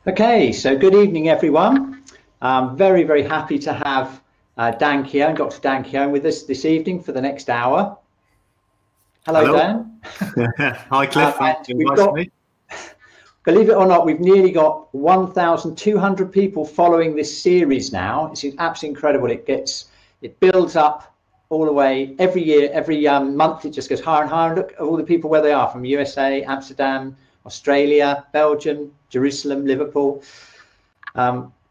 Okay, so good evening, everyone. I'm very, very happy to have Dan Keown, Dr. Dan Keown, with us this evening for the next hour. Hello. Dan. Hi, Cliff. We've got, believe it or not, we've nearly got 1,200 people following this series now. It's absolutely incredible. It builds up all the way every year, every month. It just goes higher and higher. And look at all the people where they are, from USA, Amsterdam, Australia, Belgium, Jerusalem, Liverpool.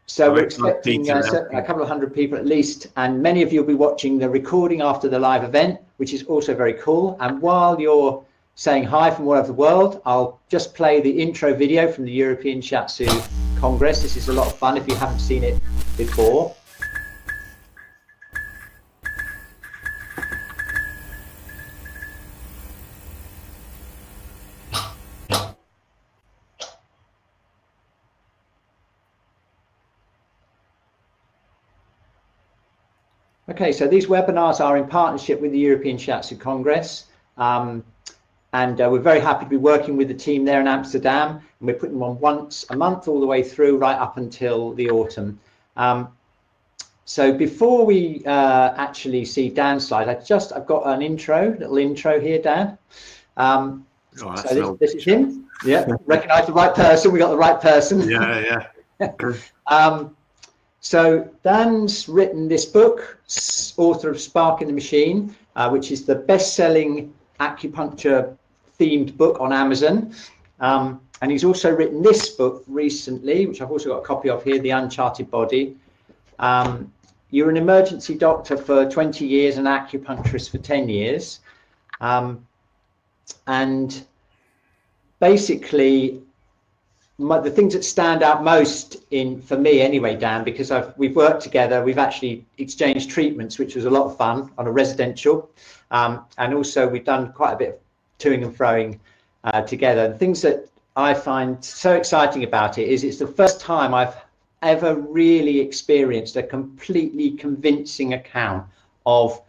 So we're expecting a couple of hundred people at least, and many of you will be watching the recording after the live event, which is also very cool. And while you're saying hi from all over the world, I'll just play the intro video from the European Shiatsu Congress. This is a lot of fun if you haven't seen it before. Okay, so these webinars are in partnership with the European Shiatsu Congress, and we're very happy to be working with the team there in Amsterdam, and we're putting them on once a month all the way through right up until the autumn. So before we actually see Dan's slide, I've got an little intro here, Dan. So this is him. Yeah, recognize the right person. We got the right person. Yeah. So Dan's written this book, author of Spark in the Machine, which is the best-selling acupuncture-themed book on Amazon. And he's also written this book recently, which I've also got a copy of here, The Uncharted Body. You're an emergency doctor for 20 years, an acupuncturist for 10 years. And basically, the things that stand out most for me anyway, Dan, because we've worked together, we've actually exchanged treatments, which was a lot of fun on a residential, and also we've done quite a bit of toing and froing together. The things that I find so exciting about it is it's the first time I've ever really experienced a completely convincing account of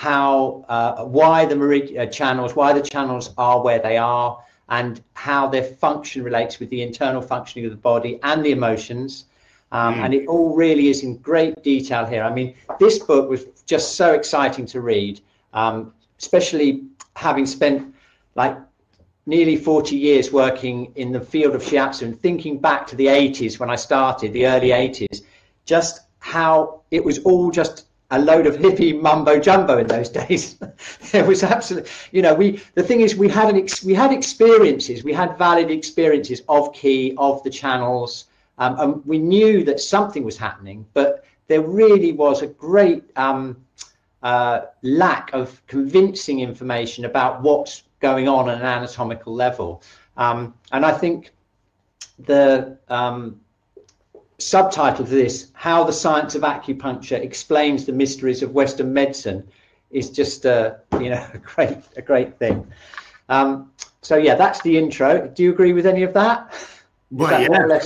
why the channels are where they are, and how their function relates with the internal functioning of the body and the emotions. And it all really is in great detail here. I mean, this book was just so exciting to read, especially having spent like nearly 40 years working in the field of shiatsu and thinking back to the 80s when I started, the early 80s, just how it was all just a load of hippie mumbo jumbo in those days. It was absolutely, the thing is, we had experiences, we had valid experiences of Ki, of the channels, and we knew that something was happening, but there really was a great lack of convincing information about what's going on at an anatomical level. And I think the subtitle to this, How the Science of Acupuncture Explains the Mysteries of Western Medicine, is just a great thing. So yeah, that's the intro. Do you agree with any of that? Well, yeah, more or less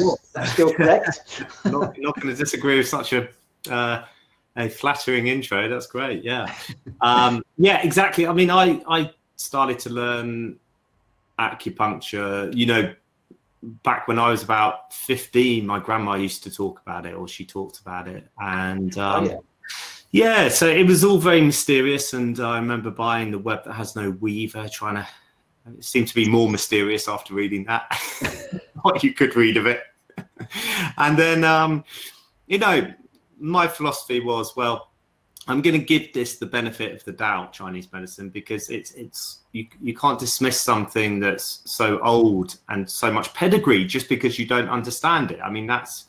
still correct? not going to disagree with such a flattering intro. That's great. Yeah. Yeah, exactly. I mean, I started to learn acupuncture, back when I was about 15, my grandma used to talk about it, or she talked about it. And yeah, so it was all very mysterious. And I remember buying The Web That Has No Weaver, it seemed to be more mysterious after reading that, what you could read of it. And then, my philosophy was, well, I'm going to give this the benefit of the doubt, Chinese medicine, because you can't dismiss something that's so old and so much pedigree just because you don't understand it. I mean, that's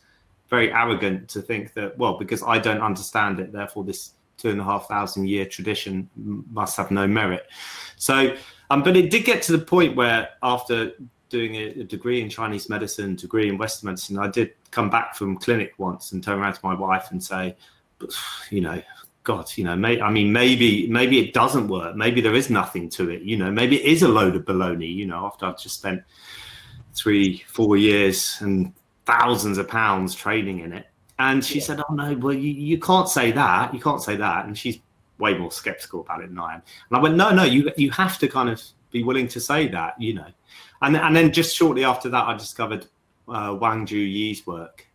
very arrogant to think that, well, because I don't understand it, therefore this 2,500 year tradition must have no merit. So, but it did get to the point where after doing a degree in Chinese medicine, degree in Western medicine, I did come back from clinic once and turn around to my wife and say, God, maybe it doesn't work. Maybe there is nothing to it. Maybe it is a load of baloney. After I've just spent 3-4 years and thousands of pounds training in it. And she said, "Oh no, well you can't say that. You can't say that." And she's way more skeptical about it than I am. And I went, "No, you have to kind of be willing to say that, And then just shortly after that, I discovered Wang Juyi's work.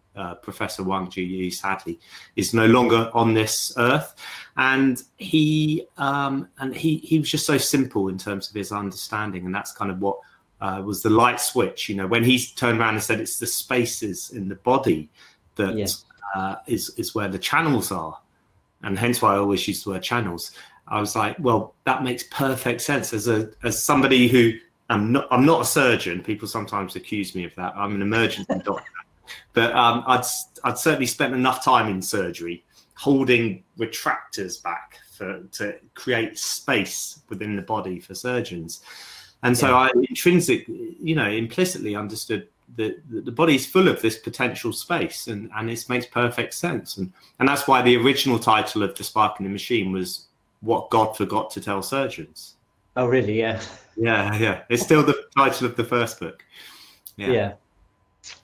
Professor Wang Juyi, sadly, is no longer on this earth, and he was just so simple in terms of his understanding, and that's kind of what was the light switch. You know, when he turned around and said it's the spaces in the body that is where the channels are, and hence why I always use the word channels. I was like, well, that makes perfect sense. As somebody who I'm not a surgeon. People sometimes accuse me of that. I'm an emergency doctor. But I'd certainly spent enough time in surgery holding retractors back to create space within the body for surgeons. And so I implicitly understood that the body is full of this potential space, and this makes perfect sense. And that's why the original title of The Spark in the Machine was What God Forgot to Tell Surgeons. Oh, really? Yeah. Yeah. It's still the title of the first book.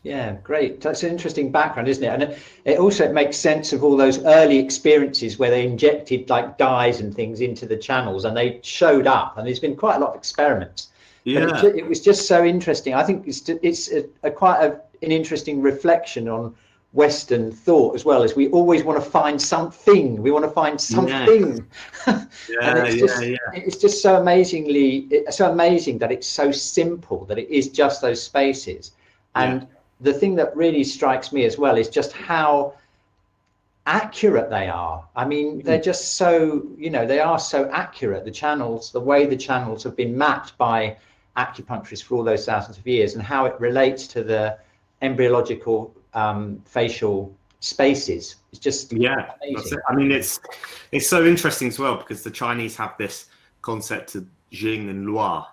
Yeah, great. That's an interesting background, isn't it? And it also makes sense of all those early experiences where they injected like dyes and things into the channels, and they showed up. And there's been quite a lot of experiments. Yeah, but it was just so interesting. I think it's quite an interesting reflection on Western thought as well. As we always want to find something. We want to find something. And it's just so amazing that it's so simple, that it is just those spaces. And the thing that really strikes me as well is just how accurate they are. I mean, they're just so, they are so accurate. The channels, the way the channels have been mapped by acupuncturists for all those thousands of years, and how it relates to the embryological facial spaces. It's just amazing. That's it. I mean, it's so interesting as well, because the Chinese have this concept of Jing and Luo,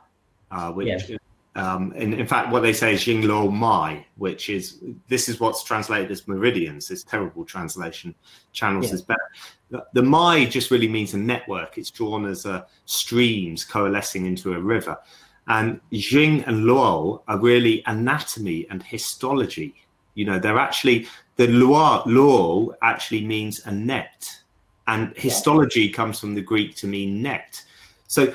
which in fact, what they say is Jing Luo Mai, this is what's translated as meridians. It's terrible translation. Channels is better. The Mai just really means a network. It's drawn as streams coalescing into a river. And Jing and Luo are really anatomy and histology. They're actually, the Luo actually means a net, and histology comes from the Greek to mean net. So,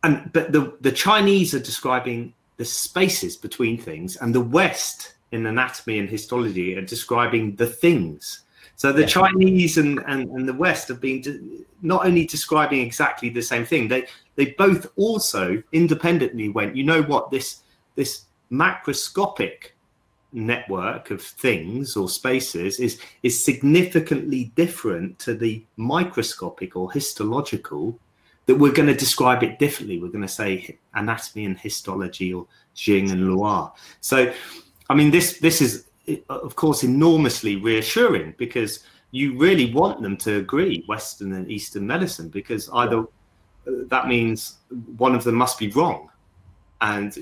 but the Chinese are describing the spaces between things, and the West in anatomy and histology are describing the things. So the Chinese and the West have been not only describing exactly the same thing, they both also independently went, this macroscopic network of things or spaces is significantly different to the microscopic or histological, that we're going to describe it differently. We're going to say anatomy and histology, or Jing and Luo. So, I mean, this is, of course, enormously reassuring, because you really want them to agree, Western and Eastern medicine, because either that means one of them must be wrong. And,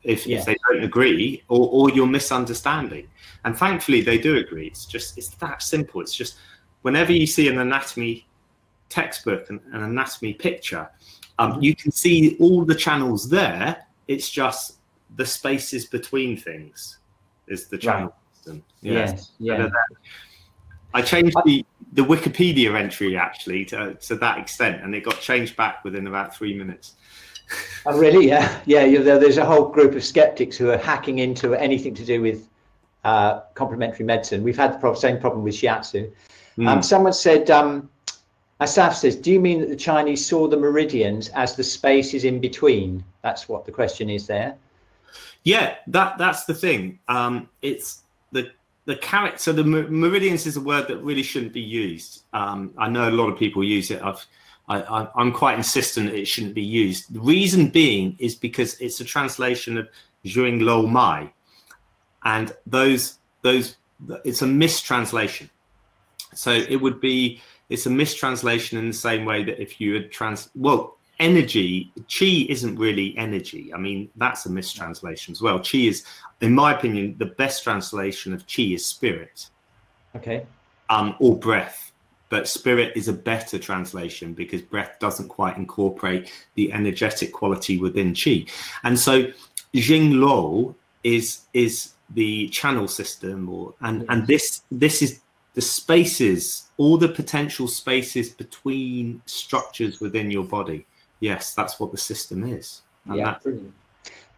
if they don't agree, or you're misunderstanding. And thankfully they do agree. It's that simple. It's just, whenever you see an anatomy textbook and an anatomy picture, you can see all the channels there. It's just the spaces between things is the channel system. I changed the Wikipedia entry actually to that extent, and it got changed back within about 3 minutes. Oh, really? Yeah. There's a whole group of skeptics who are hacking into anything to do with complementary medicine. We've had the same problem with shiatsu. Someone said, Asaf says, do you mean that the Chinese saw the meridians as the spaces in between? That's what the question is there. Yeah, that's the thing. It's the character. So the meridians is a word that really shouldn't be used. I know a lot of people use it. I'm quite insistent that it shouldn't be used. The reason being is because it's a translation of Jing Luo Mai, and it's a mistranslation. So it's a mistranslation in the same way that if you had energy, chi isn't really energy. I mean, that's a mistranslation as well. Chi is, in my opinion, the best translation of chi is spirit. Okay. Or breath. But spirit is a better translation, because breath doesn't quite incorporate the energetic quality within chi. And so Jing Luo is the channel system, and this is the spaces, all the potential spaces between structures within your body. Yes, that's what the system is. And brilliant.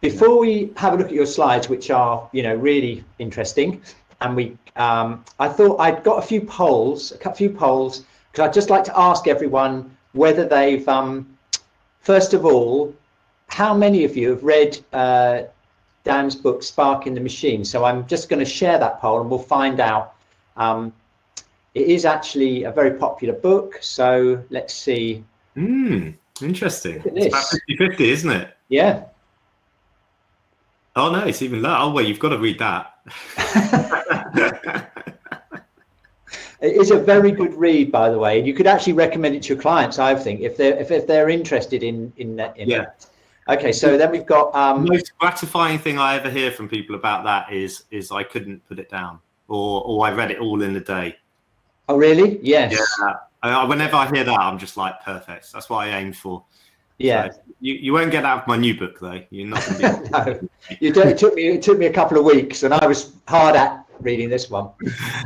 Before we have a look at your slides, which are, you know, really interesting, and I thought I'd got a few polls, because I'd just like to ask everyone whether they've, first of all, how many of you have read Dan's book, Sparking the Machine? So I'm just going to share that poll and we'll find out. It is actually a very popular book. So let's see. Interesting. It's about 50-50, isn't it? Yeah. Oh, no, it's even lower. Oh, well, you've got to read that. It is a very good read, by the way. You could actually recommend it to your clients, I think, if they're interested in that. Okay, so then we've got the most gratifying thing I ever hear from people about that is I couldn't put it down, or I read it all in a day. Oh, really? Yes. Yeah. Whenever I hear that, I'm just like, perfect. That's what I aimed for. Yeah. So you won't get out of my new book though. You're not going to be. No, you don't. It took me a couple of weeks, and I was hard at reading this one.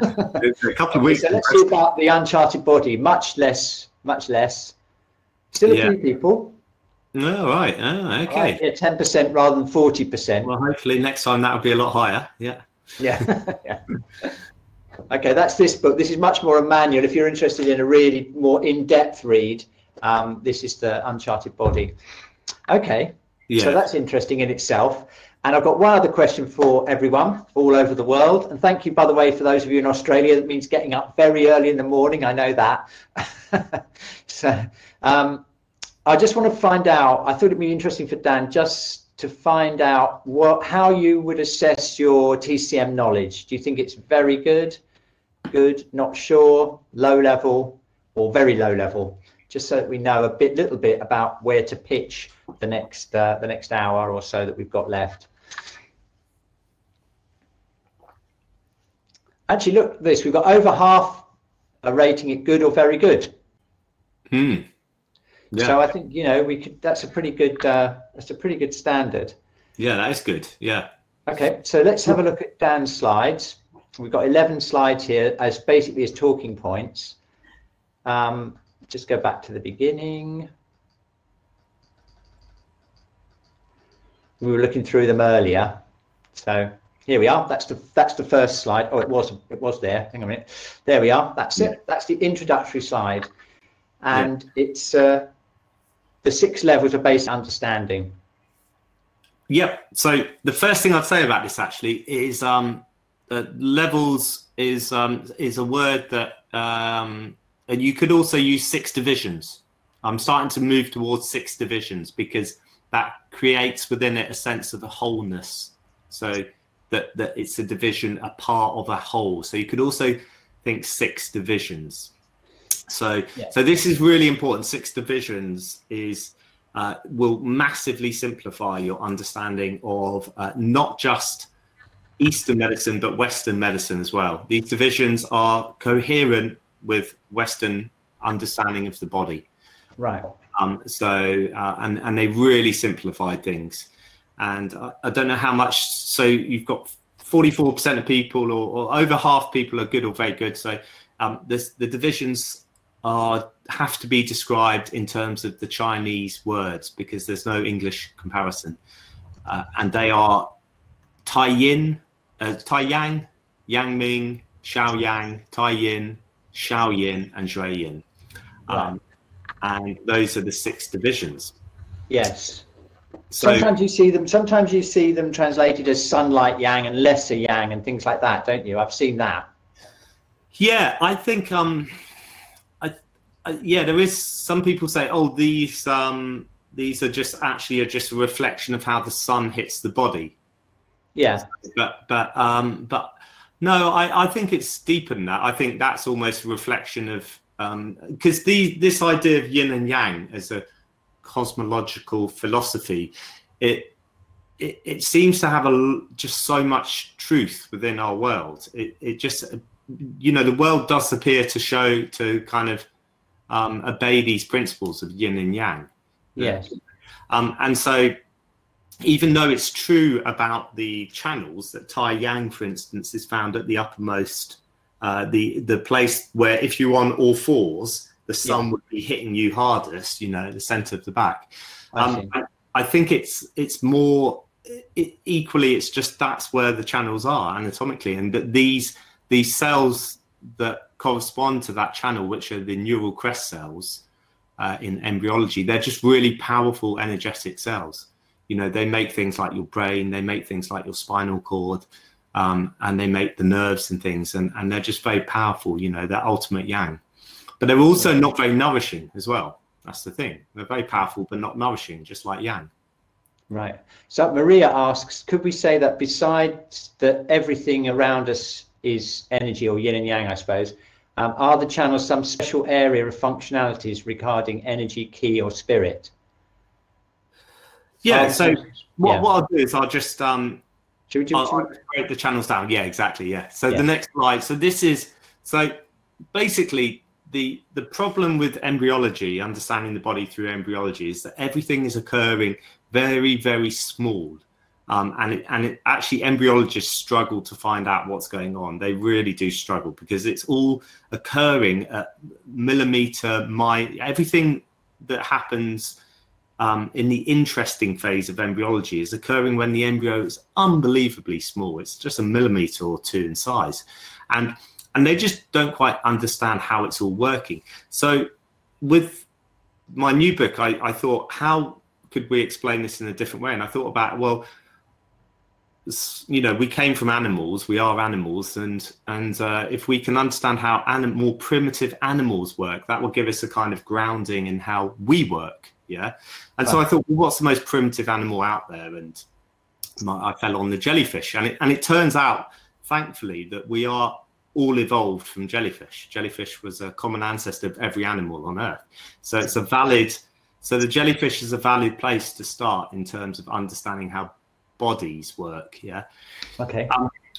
A couple of weeks. So let's see about the uncharted body. Much less. Still a few people. Oh, right. Oh, okay. Right, yeah, 10% rather than 40%. Well, hopefully next time that'll be a lot higher. Yeah. Yeah. Okay, that's this book. This is much more a manual. If you're interested in a really more in-depth read, this is the Uncharted Body. Okay, so that's interesting in itself. And I've got one other question for everyone all over the world. And thank you, by the way, for those of you in Australia. That means getting up very early in the morning. I know that. So I just want to find out, I thought it'd be interesting for Dan just to find out how you would assess your TCM knowledge. Do you think it's very good, not sure, low level, or very low level? Just so that we know a little bit about where to pitch the next hour or so that we've got left. Actually, look at this. We've got over half are rating it good or very good. Yeah. So I think, you know, that's a pretty good standard. Yeah, that is good. Yeah. Okay, so let's have a look at Dan's slides. We've got 11 slides here as basically as talking points. Just go back to the beginning. We were looking through them earlier. So here we are. That's the first slide. Oh, it was there. Hang on a minute. There we are. That's it. That's the introductory slide. And it's the 6 levels of basic understanding. Yep. So the first thing I'd say about this actually is levels is a word that and you could also use 6 divisions. I'm starting to move towards 6 divisions because that creates within it a sense of a wholeness. So that it's a division, a part of a whole. So you could also think 6 divisions. So this is really important. 6 divisions will massively simplify your understanding of not just Eastern medicine, but Western medicine as well. These divisions are coherent with Western understanding of the body. Right. And they really simplified things. And I don't know how much, so you've got 44% of people or over half people are good or very good. So the divisions have to be described in terms of the Chinese words because there's no English comparison. And they are Tai Yin, Tai Yang, Yang Ming, Xiao Yang, Tai Yin, Xiao Yin, and Shui Yin. And those are the 6 divisions. Yes. So sometimes you see them translated as sunlight yang and lesser yang and things like that, don't you? I've seen that. Yeah, I think there is some people say, oh, these are just a reflection of how the sun hits the body. Yeah. But no, I think it's deeper than that. I think that's almost a reflection of because this idea of yin and yang as a cosmological philosophy, it seems to have just so much truth within our world. It just, you know, the world does appear to kind of obey these principles of yin and yang. Yes. And so even though it's true about the channels that Tai Yang, for instance, is found at the uppermost, the place where if you're on all fours, the sun would be hitting you hardest, you know, the center of the back. I think it's more equally, it's just that's where the channels are anatomically, and that these cells that correspond to that channel, which are the neural crest cells in embryology, they're just really powerful energetic cells. You know, they make things like your brain, they make things like your spinal cord, and they make the nerves and things, and they're just very powerful. You know, they're ultimate yang, but they're also not very nourishing as well. That's the thing. They're very powerful but not nourishing, just like yang. Right. So Maria asks, could we say that besides that everything around us is energy, or yin and yang, I suppose, are the channels some special area of functionalities regarding energy, ki, or spirit? Yeah. So what I'll do is I'll just I'll break the channels down. Yeah, exactly. Yeah. So the next slide. So this is, so basically the problem with embryology, understanding the body through embryology, is that everything is occurring very, very small. And it actually, embryologists struggle to find out what's going on. They really do struggle, because it's all occurring at millimeter, everything that happens in the interesting phase of embryology is occurring when the embryo is unbelievably small. It's just a millimeter or two in size. And they just don't quite understand how it's all working. So with my new book, I thought, how could we explain this in a different way? And I thought about, well, you know, we came from animals, we are animals, and if we can understand how more primitive animals work, that will give us a kind of grounding in how we work. Yeah. And so I thought, well, what's the most primitive animal out there? And I fell on the jellyfish, and it turns out, thankfully, that we are all evolved from jellyfish. Jellyfish was a common ancestor of every animal on Earth. So it's so the jellyfish is a valid place to start in terms of understanding how bodies work. Yeah. Okay.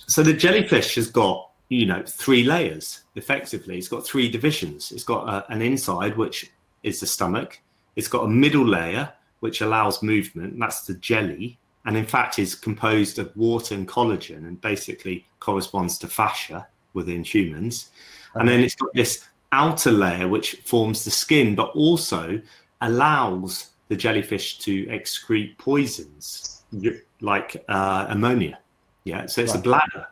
So the jellyfish has got, you know, 3 layers effectively. It's got 3 divisions. It's got an inside, which is the stomach. It's got a middle layer, which allows movement. That's the jelly. And in fact is composed of water and collagen, and basically corresponds to fascia within humans. Okay. And then it's got this outer layer, which forms the skin, but also allows the jellyfish to excrete poisons like ammonia. Yeah. So it's a bladder.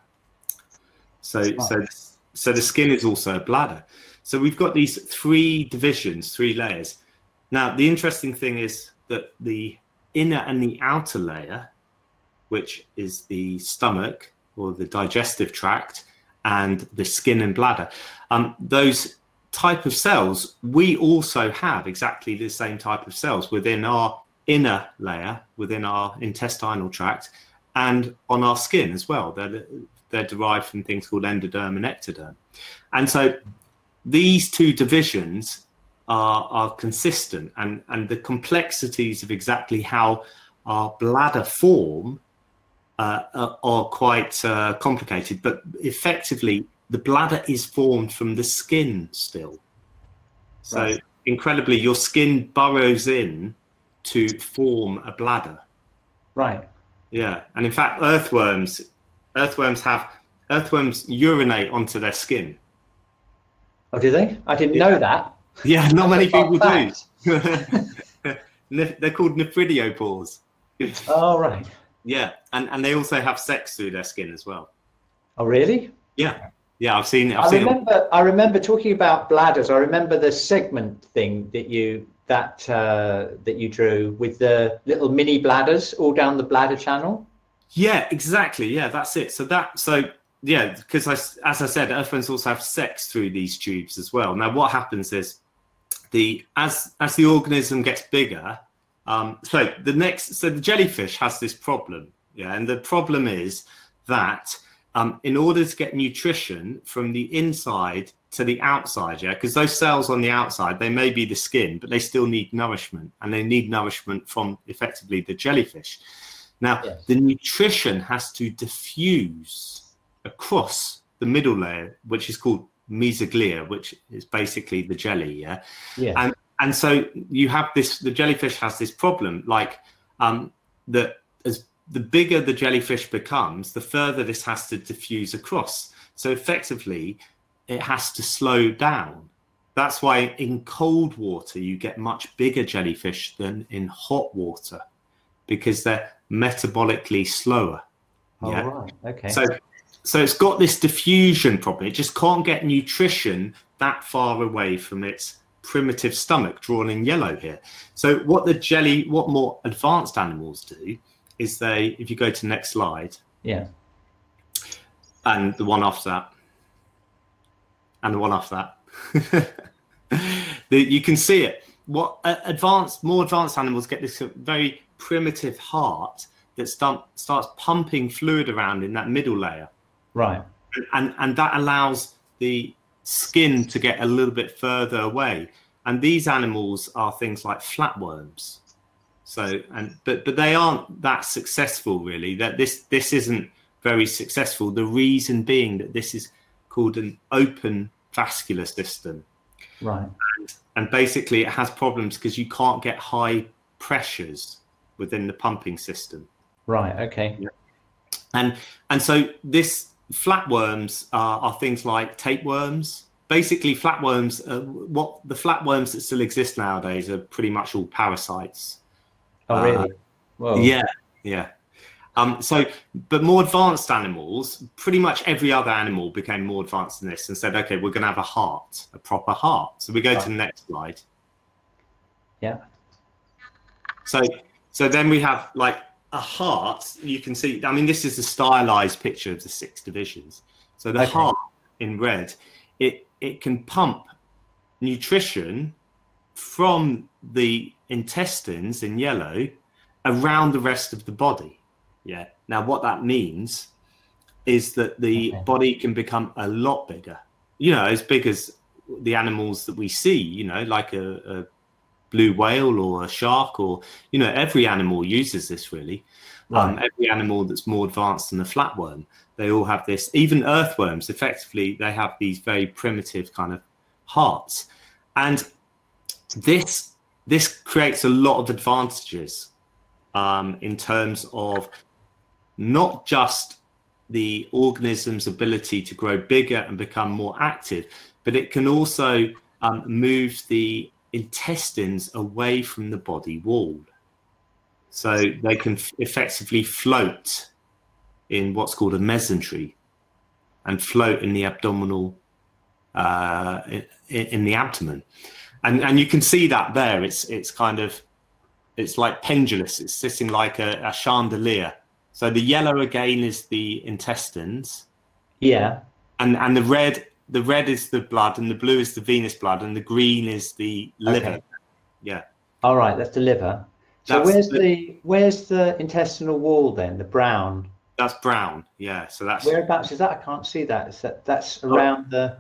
So the skin is also a bladder. So we've got these 3 divisions, 3 layers. Now, the interesting thing is that the inner and the outer layer, which is the stomach or the digestive tract, and the skin and bladder, those type of cells, we also have exactly the same type of cells within our inner layer, within our intestinal tract, and on our skin as well. They're derived from things called endoderm and ectoderm. And so these 2 divisions are consistent, and the complexities of exactly how our bladder form are quite complicated, but effectively the bladder is formed from the skin still. So incredibly, your skin burrows in to form a bladder. Right. Yeah. And in fact, earthworms urinate onto their skin. Oh, do they? I didn't know that. Yeah, not many people do. They're called nephridiopores. Oh, right. Yeah, and they also have sex through their skin as well. Oh, really? Yeah, yeah, I've seen it. I remember talking about bladders. I remember the segment thing that you drew with the little mini bladders all down the bladder channel. Yeah, exactly. Yeah, that's it. So yeah, because as I said, earthworms also have sex through these tubes as well. Now, what happens is as the organism gets bigger. So the jellyfish has this problem, yeah, and the problem is that in order to get nutrition from the inside to the outside, yeah, because those cells on the outside, they may be the skin, but they still need nourishment, and they need nourishment from effectively the jellyfish. Now, the nutrition has to diffuse across the middle layer, which is called mesoglia, which is basically the jelly, yeah, yeah. And so you have this, the jellyfish has this problem, like that as the bigger the jellyfish becomes, the further this has to diffuse across. So effectively, it has to slow down. That's why in cold water, you get much bigger jellyfish than in hot water, because they're metabolically slower. Oh, right. Okay. So it's got this diffusion problem. It just can't get nutrition that far away from its primitive stomach, drawn in yellow here. So what more advanced animals do is if you go to the next slide. Yeah. And the one after that. And the one after that. You can see it. More advanced animals get this very primitive heart that starts pumping fluid around in that middle layer. Right. And that allows the skin to get a little bit further away. And these animals are things like flatworms. But they aren't that successful, really. That this isn't very successful. The reason being that this is called an open vascular system. Right. And basically it has problems because you can't get high pressures within the pumping system. Right. Okay. Yeah. And so this flatworms are things like tapeworms. Basically, flatworms. The flatworms that still exist nowadays are pretty much all parasites. Oh, really? Whoa. Yeah. Yeah. But more advanced animals, pretty much every other animal became more advanced than this and said, okay, we're going to have a heart, a proper heart. So we go to the next slide. Yeah. So then we have like a heart. You can see, I mean, this is a stylized picture of the 6 divisions. So the heart in red, it can pump nutrition from the intestines in yellow around the rest of the body. Yeah. Now, what that means is that the body can become a lot bigger, as big as the animals that we see, like a blue whale or a shark or, every animal uses this really. Right. Every animal that's more advanced than a flatworm, they all have this. Even earthworms, effectively, they have these very primitive kind of hearts. And this creates a lot of advantages in terms of not just the organism's ability to grow bigger and become more active, but it can also move the intestines away from the body wall. So they can effectively float in what's called a mesentery and float in the abdominal, in the abdomen. And you can see that there. It's like pendulous. It's sitting like a chandelier. So the yellow again is the intestines. Yeah. And the red is the blood, and the blue is the venous blood, and the green is the liver. Okay. Yeah. All right, that's the liver. So where's the intestinal wall then? The brown. That's brown. Yeah. So that's whereabouts is that? I can't see that. That's around the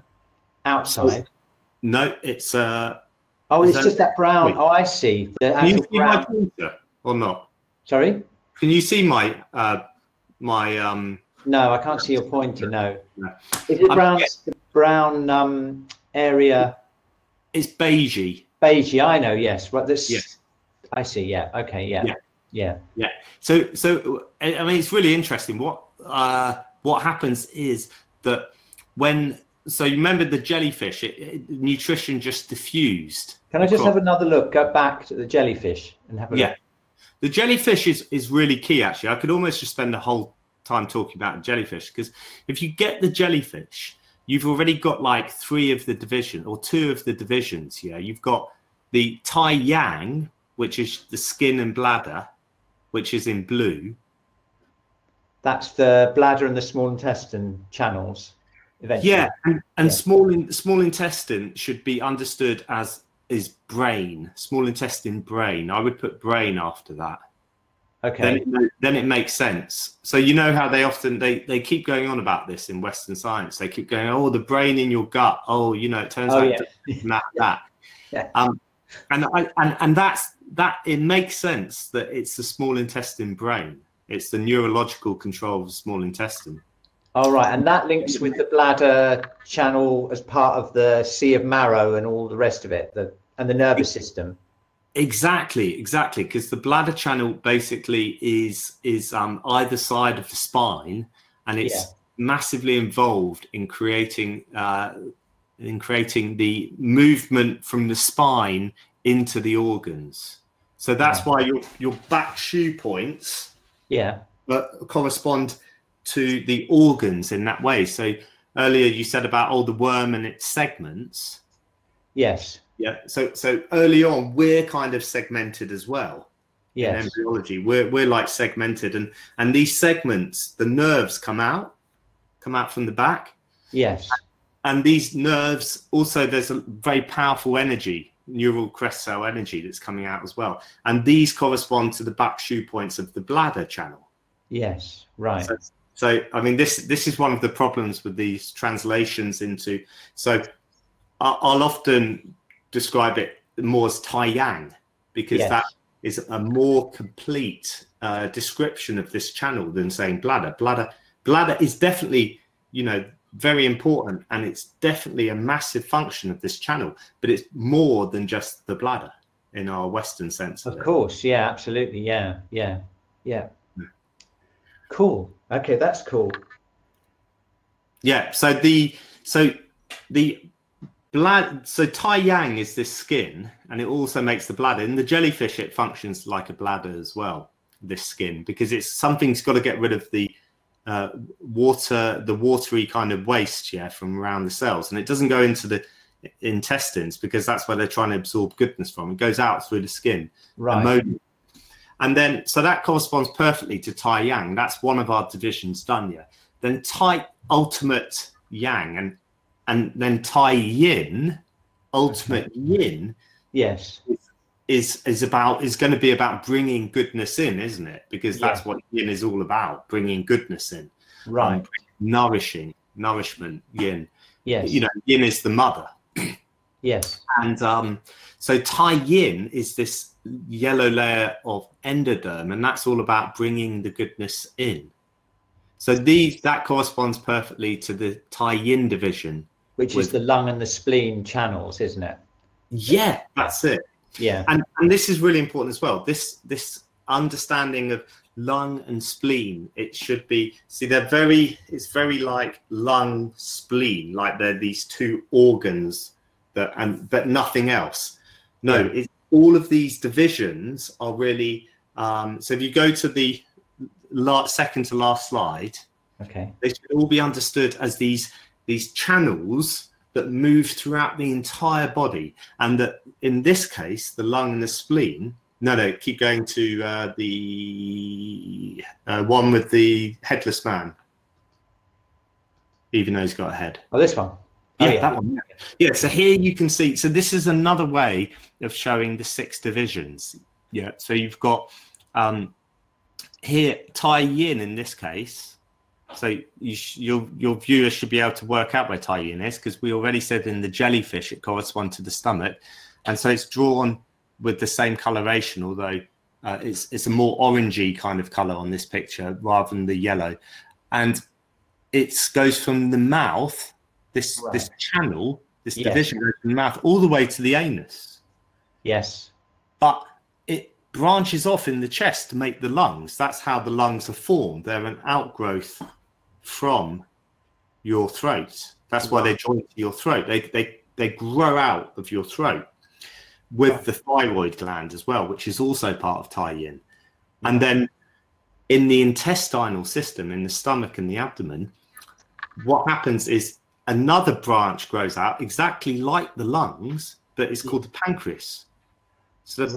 outside. No, it's oh, it's just that brown. Wait. Oh, I see. Can you see my pointer or not? Sorry? Can you see my No, I can't see your pointer. No. Is it brown? The brown area. It's beigey. Beigey. I know. Yes. Right. This. Yes. I see. Yeah. Okay. Yeah. Yeah. Yeah. So I mean, it's really interesting. What happens is that so you remember the jellyfish, nutrition just diffused. Can I just have another look? Go back to the jellyfish and have a look. Yeah. The jellyfish is really key, actually. I could almost just spend the whole time talking about the jellyfish, because if you get the jellyfish, you've already got like 3 of the division or 2 of the divisions. Yeah. You've got the Tai Yang, which is the skin and bladder, which is in blue. That's the bladder and the small intestine channels. Eventually. Yeah, and small intestine should be understood as is brain, small intestine brain. I would put brain after that. Okay. Then it makes sense. So you know how they often they keep going on about this in Western science. They keep going, oh, the brain in your gut. Oh, it turns out that. Yeah. And that it makes sense that it's the small intestine brain. It's the neurological control of the small intestine. All right, and that links with the bladder channel as part of the sea of marrow and all the rest of it, and the nervous system. Exactly, because the bladder channel basically is either side of the spine, and it's massively involved in creating the movement from the spine into the organs. So that's why your back shoe points Yeah. but correspond to the organs in that way. So earlier you said about the worm and its segments. Yes. Yeah. So early on, we're kind of segmented as well. Yes. In embryology, we're like segmented, and these segments, the nerves come out from the back. Yes. And these nerves also, there's a very powerful energy, neural crest cell energy that's coming out as well. And these correspond to the back shoe points of the bladder channel. Yes. Right. So I mean, this is one of the problems with these translations into. So I'll often describe it more as Tai Yang, because that is a more complete description of this channel than saying bladder. Bladder is definitely, you know, very important, and it's definitely a massive function of this channel, but it's more than just the bladder in our Western sense of it. Course, yeah, absolutely, yeah. Cool. Okay, that's cool. Yeah. So the blood. So Tai Yang is this skin, and it also makes the bladder. In the jellyfish, it functions like a bladder as well. This skin, because it's something's got to get rid of the watery kind of waste, from around the cells, and it doesn't go into the intestines because that's where they're trying to absorb goodness from. It goes out through the skin, right? And then so that corresponds perfectly to Tai Yang. That's one of our divisions done. Then Tai Ultimate Yang, and then Tai Yin, Ultimate Yin. Yes. Is going to be about bringing goodness in, isn't it? Because that's what yin is all about, bringing goodness in, right? Nourishment, yin. Yes. You know, yin is the mother. Yes. And so Tai Yin is this yellow layer of endoderm, and that's all about bringing the goodness in. So that corresponds perfectly to the Tai Yin division, which is the lung and the spleen channels, isn't it? Yeah, that's it. Yeah. And this is really important as well. This understanding of lung and spleen, it should be, see, it's very like lung, spleen, like they're these two organs but nothing else. No, all of these divisions are really, so if you go to the second to last slide, okay, they should all be understood as these channels that move throughout the entire body, and that in this case, the lung and the spleen. No, keep going to the one with the headless man, even though he's got a head. Oh, this one. Yeah, that one. Yeah, so here you can see. So this is another way of showing the 6 divisions. Yeah, so you've got here Tai Yin in this case. So your viewers should be able to work out where Tai Yin is, because we already said in the jellyfish it corresponds to the stomach, and so it's drawn with the same coloration, although it's a more orangey kind of color on this picture rather than the yellow, and it goes from the mouth, this channel, this division goes from the mouth all the way to the anus. Yes, but it branches off in the chest to make the lungs. That's how the lungs are formed. They're an outgrowth from your throat. That's why they join to your throat. They grow out of your throat with the thyroid gland as well, which is also part of Tai Yin. And then in the intestinal system, in the stomach and the abdomen, what happens is another branch grows out exactly like the lungs, but it's called the pancreas. So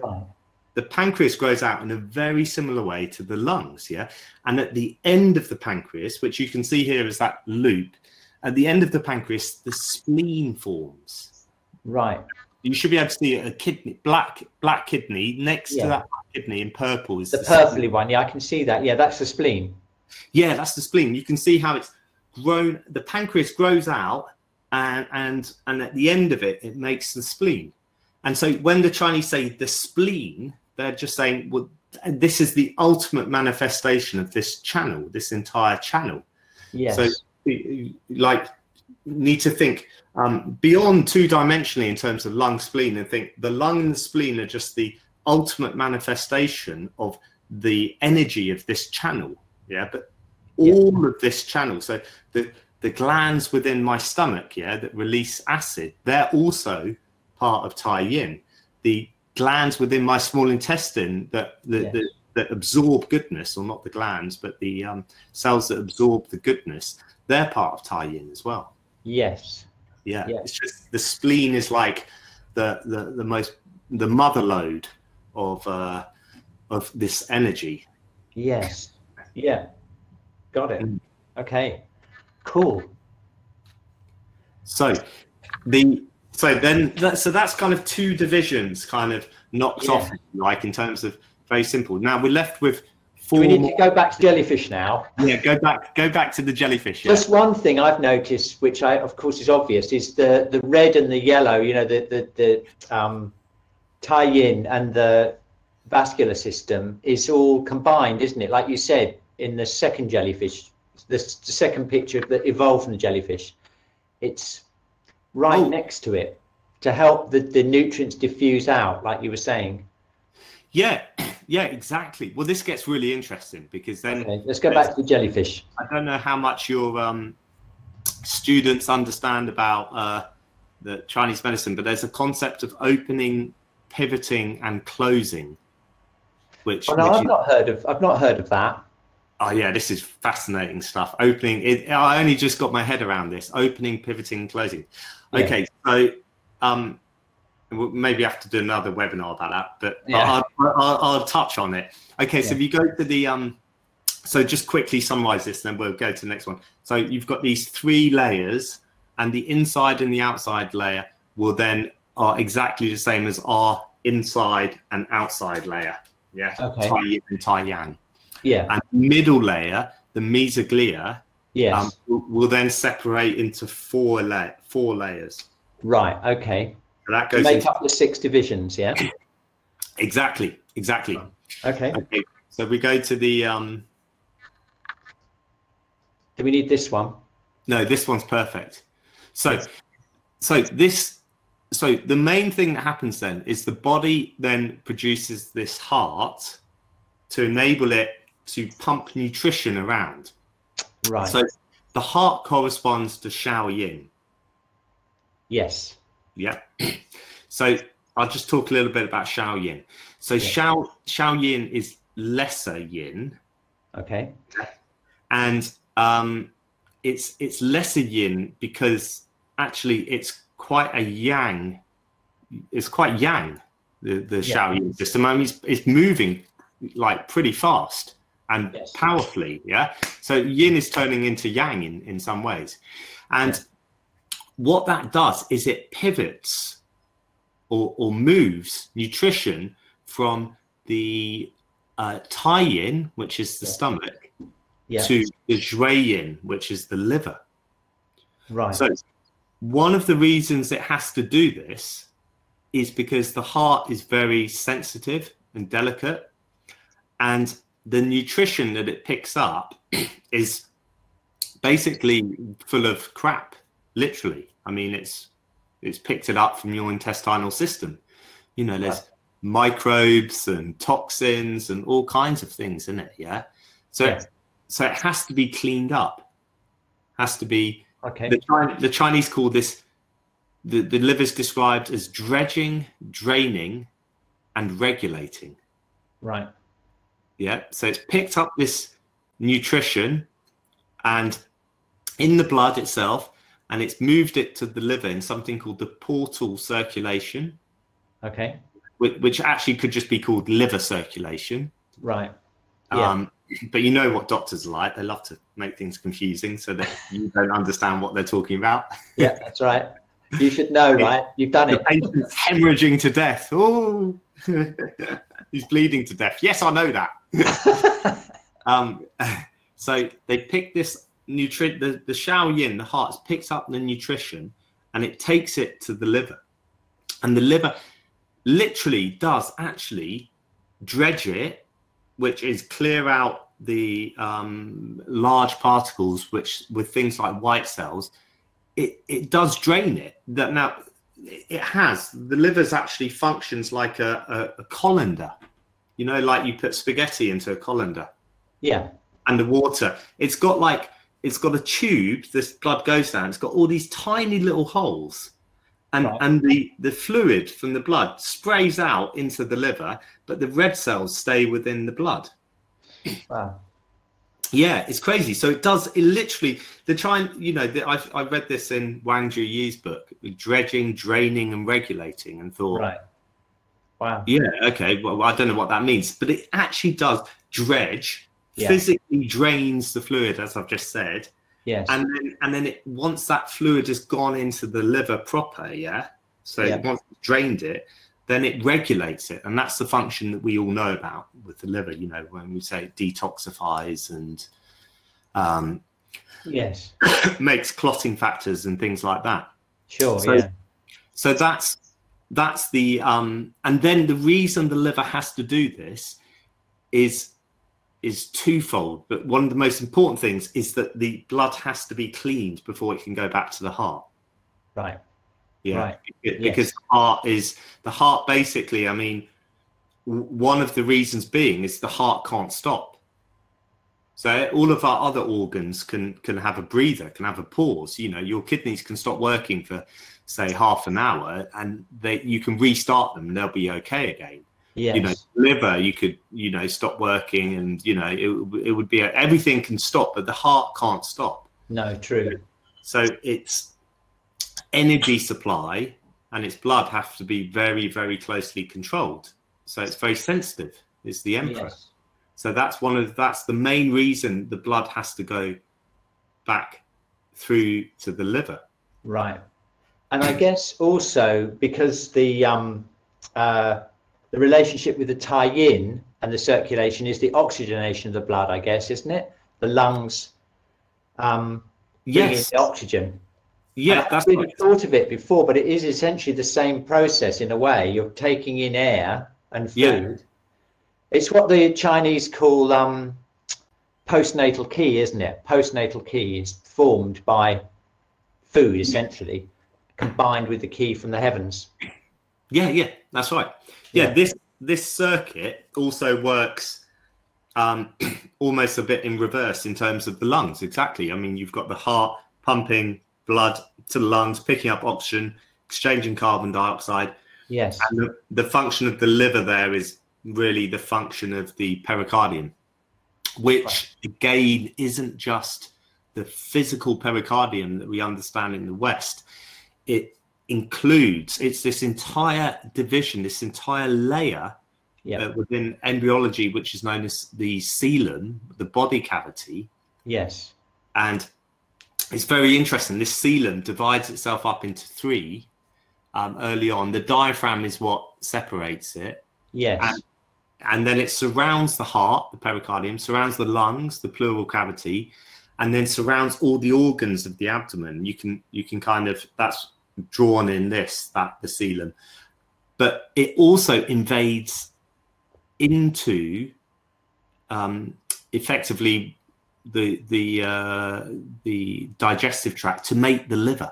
the pancreas grows out in a very similar way to the lungs, and at the end of the pancreas, which you can see here is that loop, at the end of the pancreas, the spleen forms. Right. You should be able to see a kidney, black kidney next to that kidney in purple. Is the purpley one? Yeah, I can see that. Yeah, that's the spleen. Yeah, that's the spleen. You can see how it's grown. The pancreas grows out, and at the end of it, it makes the spleen. And so when the Chinese say the spleen, they're just saying, well, this is the ultimate manifestation of this channel, this entire channel. Yes. So, like, need to think beyond two-dimensionally in terms of lung, spleen, and think the lung and the spleen are just the ultimate manifestation of the energy of this channel. Yeah, but all of this channel. So the glands within my stomach, that release acid, they're also part of Tai Yin. The glands within my small intestine that that absorb goodness, or not the glands, but the cells that absorb the goodness, they're part of Tai Yin as well. Yes. Yeah. Yes. It's just the spleen is like the mother lode of this energy. Yes. Yeah. Got it. Okay. Cool. So that's kind of two divisions kind of knocked off, like, in terms of very simple. Now we're left with four. Do we need to go back to jellyfish now? Yeah, go back to the jellyfish. Yeah. Just one thing I've noticed, which of course is obvious, is the red and the yellow. You know, the Tai Yin and the vascular system is all combined, isn't it? Like you said, in the second jellyfish, the second picture that evolved from the jellyfish, it's right next to it to help the nutrients diffuse out, like you were saying. Yeah, exactly. Well, this gets really interesting, because then let's go back to the jellyfish. I don't know how much your students understand about the Chinese medicine, but there's a concept of opening, pivoting, and closing. I've not heard of that. Oh yeah, this is fascinating stuff. Opening. I only just got my head around this. Opening, pivoting, closing. Okay, so we'll maybe have to do another webinar about that, but I'll touch on it. Okay, so if you go to the so just quickly summarize this, then we'll go to the next one. So you've got these three layers, and the inside and the outside layer are exactly the same as our inside and outside layer. Yeah. Okay. Tai Yin and Tai Yang. Yeah. And the middle layer, the mesoglia, will then separate into four layers. Right. Okay. So that goes make up the 6 divisions. Yeah. Exactly. Okay. So we go to the. Do we need this one? No, this one's perfect. So the main thing that happens then is the body then produces this heart to enable it to pump nutrition around. Right. So the heart corresponds to Shao Yin. Yes. Yeah. So I'll just talk a little bit about Shao Yin. So Shao Yin is lesser Yin. Okay. And it's lesser Yin because actually it's quite a yang. It's quite yang, the Shao Yin system. I mean, it's moving like pretty fast and powerfully. Yeah. So Yin is turning into yang in some ways. And what that does is it pivots or moves nutrition from the Tai Yin, which is the stomach, to the Shui Yin, which is the liver. Right. So one of the reasons it has to do this is because the heart is very sensitive and delicate, and the nutrition that it picks up is basically full of crap, literally. I mean, it's picked it up from your intestinal system. You know, there's microbes and toxins and all kinds of things in it. Yeah. So it has to be cleaned up. Has to be. Okay. The Chinese call this, the liver is described as dredging, draining, and regulating. Right. Yeah. So it's picked up this nutrition and in the blood itself, and it's moved it to the liver in something called the portal circulation. Okay. Which actually could just be called liver circulation. Right. But you know what doctors are like. They love to make things confusing so that you don't understand what they're talking about. Yeah, that's right. You should know, right? You've done it. The patient's hemorrhaging to death. Oh, he's bleeding to death. Yes, I know that. So they pick this nutrient, the Shao Yin, the heart, picks up the nutrition and it takes it to the liver. And the liver literally does actually dredge it, which is clear out the large particles, which with things like white cells, it does drain it. That now it has, the liver's actually functions like a colander, you know, like you put spaghetti into a colander. Yeah. And the water, it's got a tube, this blood goes down, it's got all these tiny little holes. and the fluid from the blood sprays out into the liver, but the red cells stay within the blood. Wow. Yeah, it's crazy. So it literally, they're trying, you know, I read this in Wang Juyi's book, dredging, draining and regulating, and thought, right. Wow. Yeah, okay, well, I don't know what that means, but it actually does dredge, physically drains the fluid, as I've just said. Yes. And then once that fluid has gone into the liver proper, once it's drained it, then it regulates it. And that's the function that we all know about with the liver, you know, when we say it detoxifies and makes clotting factors and things like that. Sure, So that's the and then the reason the liver has to do this is twofold, but one of the most important things is that the blood has to be cleaned before it can go back to the heart. Right. Yeah. Right. Because the heart basically, I mean, one of the reasons being is the heart can't stop. So all of our other organs can have a breather, can have a pause. You know, your kidneys can stop working for, say, half an hour, and you can restart them and they'll be okay again. Yes. You know, liver, you could, you know, stop working, and, you know, it would be, everything can stop, but the heart can't stop. No, true. So its energy supply and its blood have to be very, very closely controlled. So it's very sensitive, is the emperor. Yes. So that's the main reason the blood has to go back through to the liver. Right. And I guess also because the relationship with the tie-in and the circulation is the oxygenation of the blood, I guess, isn't it? The lungs bring in the oxygen. Yeah, I've really thought of it before, but it is essentially the same process in a way. You're taking in air and food. Yeah. It's what the Chinese call postnatal qi, isn't it? Postnatal qi is formed by food, essentially, combined with the qi from the heavens. Yeah, that's right. Yeah, this circuit also works almost a bit in reverse in terms of the lungs. Exactly. I mean, you've got the heart pumping blood to the lungs, picking up oxygen, exchanging carbon dioxide. Yes. And the function of the liver there is really the function of the pericardium, which again isn't just the physical pericardium that we understand in the West. It includes, it's this entire division, this entire layer within embryology, which is known as the coelom, the body cavity. Yes. And it's very interesting. This coelom divides itself up into three early on. The diaphragm is what separates it. Yes. And then it surrounds the heart, the pericardium, surrounds the lungs, the pleural cavity, and then surrounds all the organs of the abdomen. You can kind of, that's drawn in the coelom. But it also invades into effectively the digestive tract to make the liver.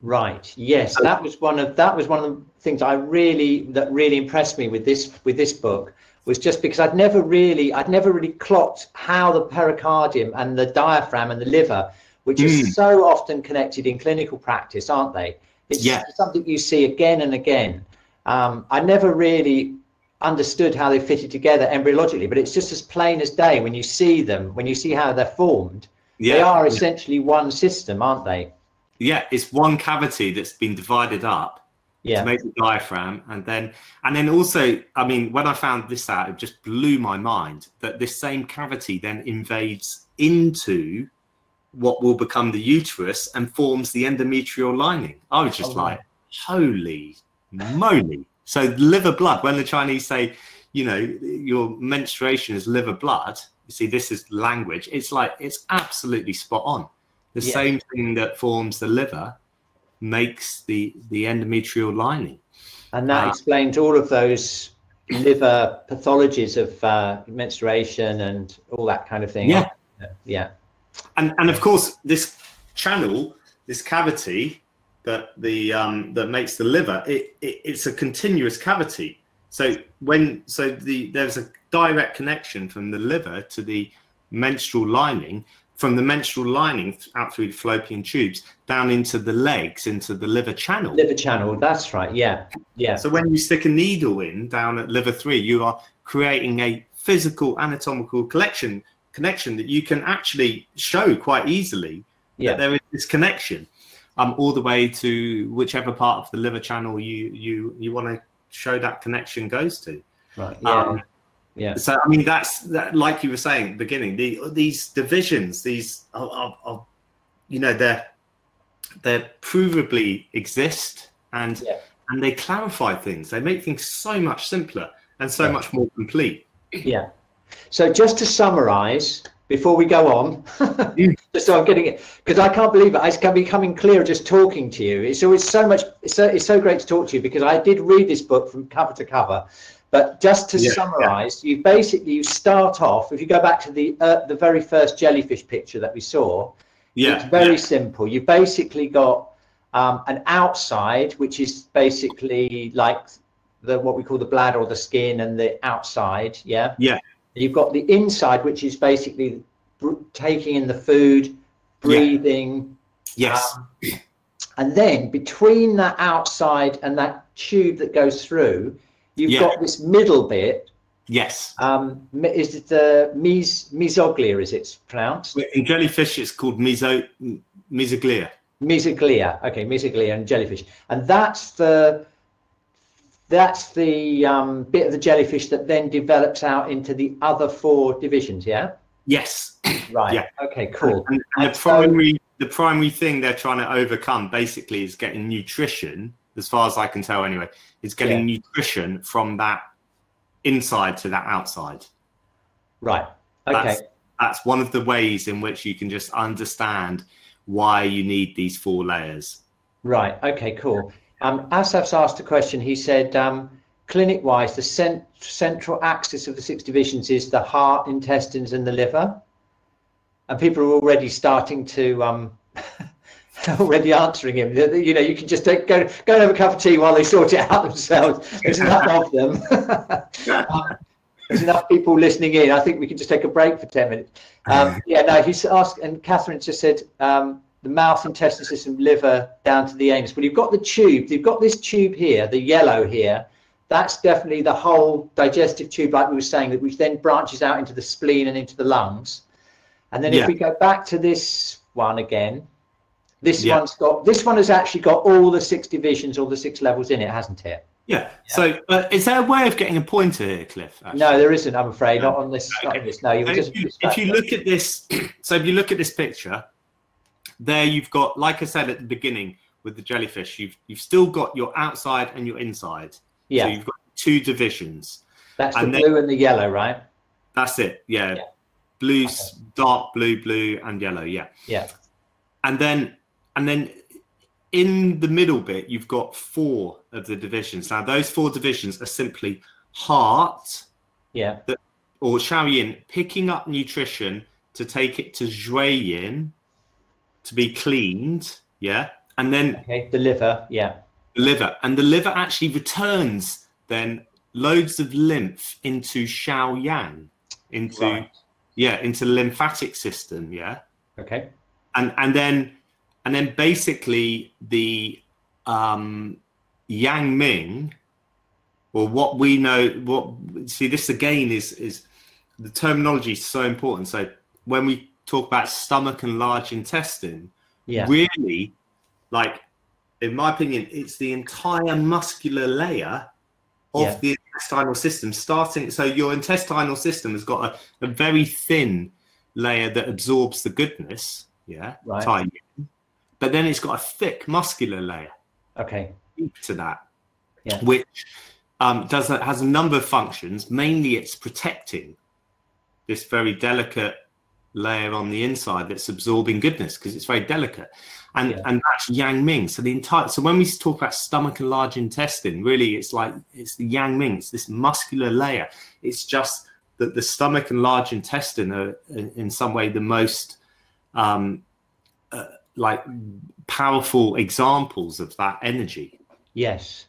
Right. Yes, that was one of the things that really impressed me with this book, was just because I'd never really clocked how the pericardium and the diaphragm and the liver, which is so often connected in clinical practice, aren't they? It's something you see again and again. I never really understood how they fitted together embryologically, but it's just as plain as day when you see them, when you see how they're formed. They are essentially one system, aren't they? Yeah, it's one cavity that's been divided up to make the diaphragm. And then also, I mean, when I found this out, it just blew my mind that this same cavity then invades into what will become the uterus and forms the endometrial lining. I was just like, holy moly. So liver blood, when the Chinese say, you know, your menstruation is liver blood, you see, this is language. It's like, it's absolutely spot on. The same thing that forms the liver makes the endometrial lining. And that explains all of those liver pathologies of menstruation and all that kind of thing. Yeah. And of course, this channel, this cavity that makes the liver, it's a continuous cavity. So there's a direct connection from the liver to the menstrual lining from the menstrual lining out through the fallopian tubes down into the legs, into the liver channel. Liver channel, that's right. Yeah, yeah. So when you stick a needle in down at liver 3, you are creating a physical anatomical connection that you can actually show quite easily that there is this connection all the way to whichever part of the liver channel you want to show that connection goes to. Right. Yeah. Yeah. So I mean, that's like you were saying at the beginning. These divisions, these are you know, they provably exist, and they clarify things. They make things so much simpler and so much more complete. Yeah. So just to summarize before we go on, just so I'm getting it, because I can't believe it. It's becoming clear just talking to you. It's always so much. It's so great to talk to you, because I did read this book from cover to cover. But just to summarize, you start off, if you go back to the very first jellyfish picture that we saw, it's very simple. You've basically got an outside, which is basically like what we call the bladder or the skin, and the outside. Yeah. You've got the inside, which is basically taking in the food, breathing. And then between that outside and that tube that goes through, you've got this middle bit. Yes. Is it the mesoglia, is it pronounced? In jellyfish, it's called mesoglia. Mesoglia. Okay, mesoglia and jellyfish. And that's the bit of the jellyfish that then develops out into the other 4 divisions, yeah? Yes. Right. Yeah. Okay, cool. And the primary thing they're trying to overcome basically is getting nutrition, as far as I can tell anyway, is getting nutrition from that inside to that outside. Right. Okay. That's one of the ways in which you can just understand why you need these 4 layers. Right. Okay, cool. Asaf's asked a question. He said, clinic-wise, the central axis of the 6 divisions is the heart, intestines, and the liver. And people are already starting to, already answering him. You know, you can just go and have a cup of tea while they sort it out themselves. There's enough of them. There's enough people listening in. I think we can just take a break for 10 minutes. He's asked, and Catherine just said, the mouth, intestinal system, liver, down to the anus. Well, you've got the tube. You've got this tube here, the yellow here. That's definitely the whole digestive tube, like we were saying, which then branches out into the spleen and into the lungs. And then if we go back to this one again, this one has actually got all the 6 divisions, all the 6 levels in it, hasn't it? Yeah. So is there a way of getting a pointer here, Cliff? Actually? No, there isn't, I'm afraid. Not on this. Not on this. No, if you look at this, so if you look at this picture, there you've got, like I said at the beginning with the jellyfish, you've still got your outside and your inside. Yeah. So you've got 2 divisions. That's the blue and the yellow, right? That's it. Yeah. Blue, dark blue, and yellow. Yeah. Yeah. And then in the middle bit, you've got 4 of the divisions. Now, those 4 divisions are simply heart, or Shaoyin, picking up nutrition to take it to Zhuiyin, to be cleaned, and then the liver, the liver, and the liver actually returns then loads of lymph into Shaoyan, into the lymphatic system, and then basically the Yang Ming, or what we know, this again is the terminology is so important. So when we talk about stomach and large intestine, really, like, in my opinion, it's the entire muscular layer of the intestinal system, starting. So your intestinal system has got a very thin layer that absorbs the goodness, tiny, but then it's got a thick muscular layer deep to that, which has a number of functions. Mainly it's protecting this very delicate layer on the inside that's absorbing goodness, because it's very delicate, and that's Yang Ming. So so when we talk about stomach and large intestine, really it's the Yang Ming. It's this muscular layer. It's just that the stomach and large intestine are in some way the most powerful examples of that energy. Yes.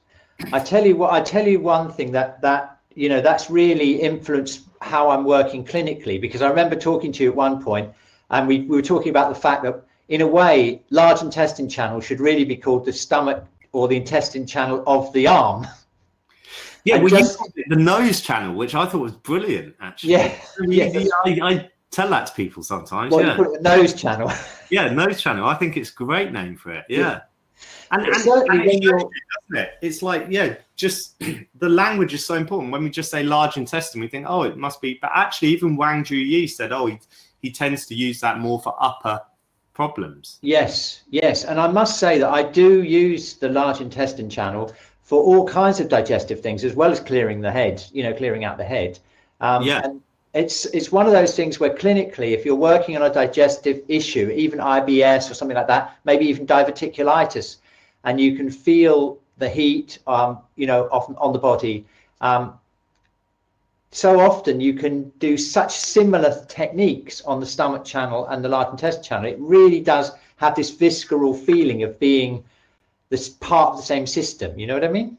I tell you one thing that you know, that's really influenced how I'm working clinically, because I remember talking to you at one point, And we were talking about the fact that, in a way, large intestine channel should really be called the stomach or the intestine channel of the arm. Yeah, well, you called it the nose channel, which I thought was brilliant, actually. Yeah, I tell that to people sometimes. Well, you call it the nose channel. Yeah, nose channel. I think it's a great name for it. Yeah. And certainly when you're... It's like, yeah, just the language is so important. When we just say large intestine, we think, oh, it must be. But actually, even Wang Zhuyi said, oh, he tends to use that more for upper problems. Yes, yes. And I must say that I do use the large intestine channel for all kinds of digestive things, as well as clearing the head, clearing out the head. And it's one of those things where clinically, if you're working on a digestive issue, even IBS or something like that, maybe even diverticulitis, and you can feel the heat, often on the body, so often you can do such similar techniques on the stomach channel and the large intestine channel. It really does have this visceral feeling of being this part of the same system. You know what I mean?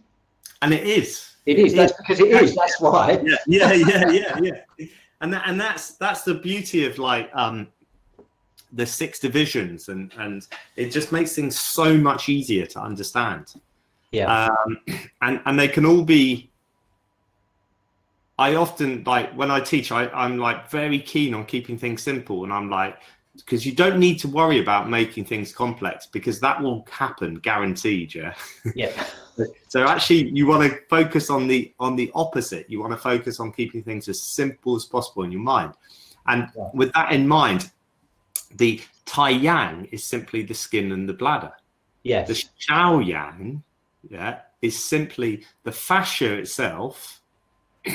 And it is. It is. That's because it is. That's why. Yeah. And that's the beauty of like the 6 divisions, and it just makes things so much easier to understand. Yeah. And they can all be. I often, like when I teach, I'm like very keen on keeping things simple, and I'm like, because you don't need to worry about making things complex, because that will happen, guaranteed. Yeah. So actually, you want to focus on the opposite. You want to focus on keeping things as simple as possible in your mind, and with that in mind, the Tai Yang is simply the skin and the bladder. Yes. The Xiao Yang, is simply the fascia itself.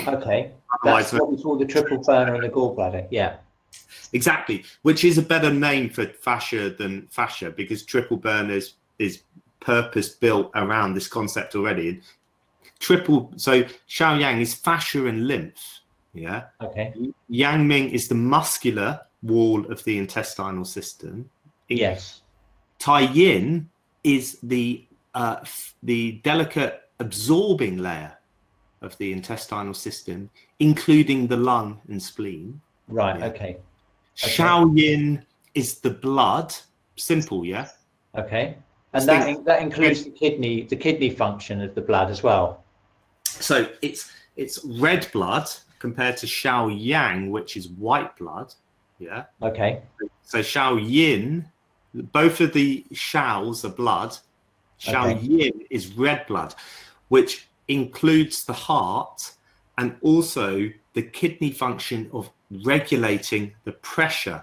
Okay. That's what we call the triple burner and the gallbladder. Yeah. Exactly, which is a better name for fascia than fascia, because triple burn is purpose built around this concept already. So Xiao Yang is fascia and lymph. Yeah. Okay. Yang Ming is the muscular wall of the intestinal system. Yes. Tai Yin is the delicate absorbing layer of the intestinal system, including the lung and spleen. Right. Okay. Xiao Yin is the blood. Simple, yeah. Okay. And that includes the kidney function of the blood as well. So it's red blood compared to Xiao Yang, which is white blood. Yeah. Okay. So Xiao Yin, both of the Xiaos are blood. Xiao Yin is red blood, which includes the heart and also the kidney function of regulating the pressure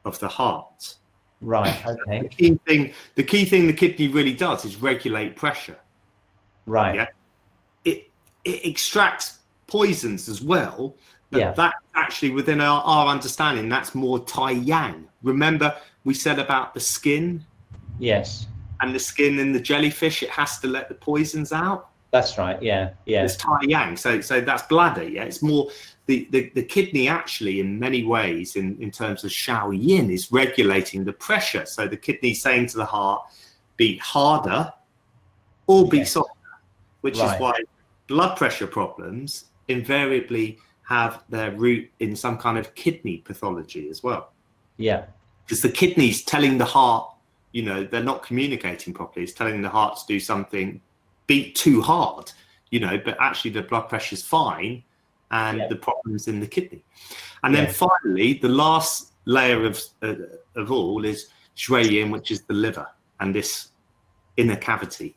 of the heart. Right. Okay. The key thing the kidney really does is regulate pressure. Right. Yeah. It extracts poisons as well, but that actually within our understanding, that's more Tai Yang. Remember we said about the skin? Yes. And the skin in the jellyfish, it has to let the poisons out. That's right. Yeah. Yeah. It's Tai Yang. So that's bladder. Yeah. It's more the kidney actually in many ways in terms of Xiao Yin is regulating the pressure. So the kidney saying to the heart, beat harder or beat softer, which is why blood pressure problems invariably have their root in some kind of kidney pathology as well. Yeah. Because the kidney's telling the heart, they're not communicating properly. It's telling the heart to do something, beat too hard, but actually the blood pressure's fine and the problem's in the kidney. And then finally, the last layer of all is Shui Yin, which is the liver and this inner cavity.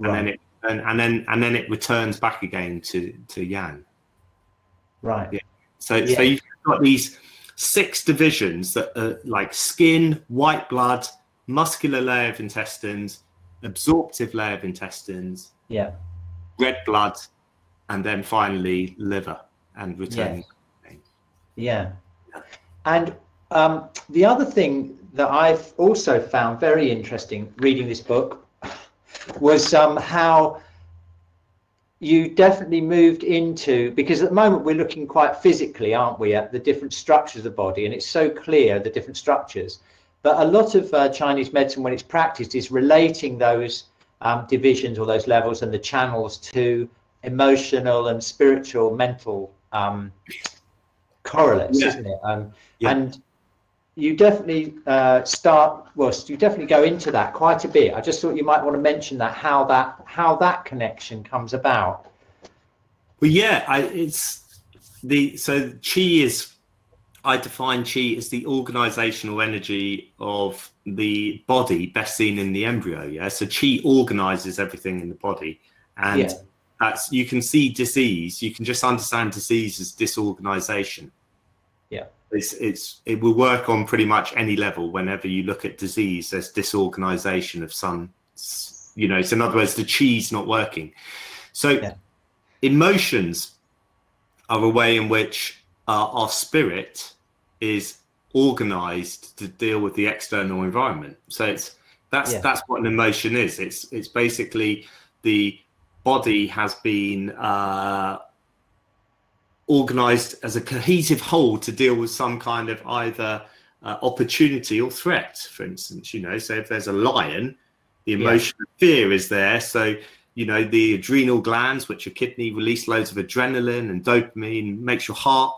And then it returns back again to Yang. Right. Yeah. So you've got these 6 divisions that are like skin, white blood, muscular layer of intestines, absorptive layer of intestines, red blood, and then finally liver and return. Yeah. And the other thing that I've also found very interesting reading this book was how you definitely moved into, because at the moment we're looking quite physically, aren't we, at the different structures of the body, and it's so clear, the different structures. But a lot of Chinese medicine, when it's practiced, is relating those divisions or those levels and the channels to emotional and spiritual, mental correlates, isn't it? And you definitely you definitely go into that quite a bit. I just thought you might want to mention that, how that connection comes about. Well, yeah, so chi is, I define chi as the organizational energy of the body, best seen in the embryo. Yeah, so chi organizes everything in the body, and that's, you can see disease. You can just understand disease as disorganization. Yeah, it will work on pretty much any level. Whenever you look at disease, there's disorganization of some, you know. So in other words, the chi's not working. So emotions are a way in which our spirit is organized to deal with the external environment. So that's what an emotion is. It's basically the body has been organized as a cohesive whole to deal with some kind of either opportunity or threat, for instance. You know, so if there's a lion, the emotion of fear is there. So, you know, the adrenal glands, which are kidney, release loads of adrenaline and dopamine, makes your heart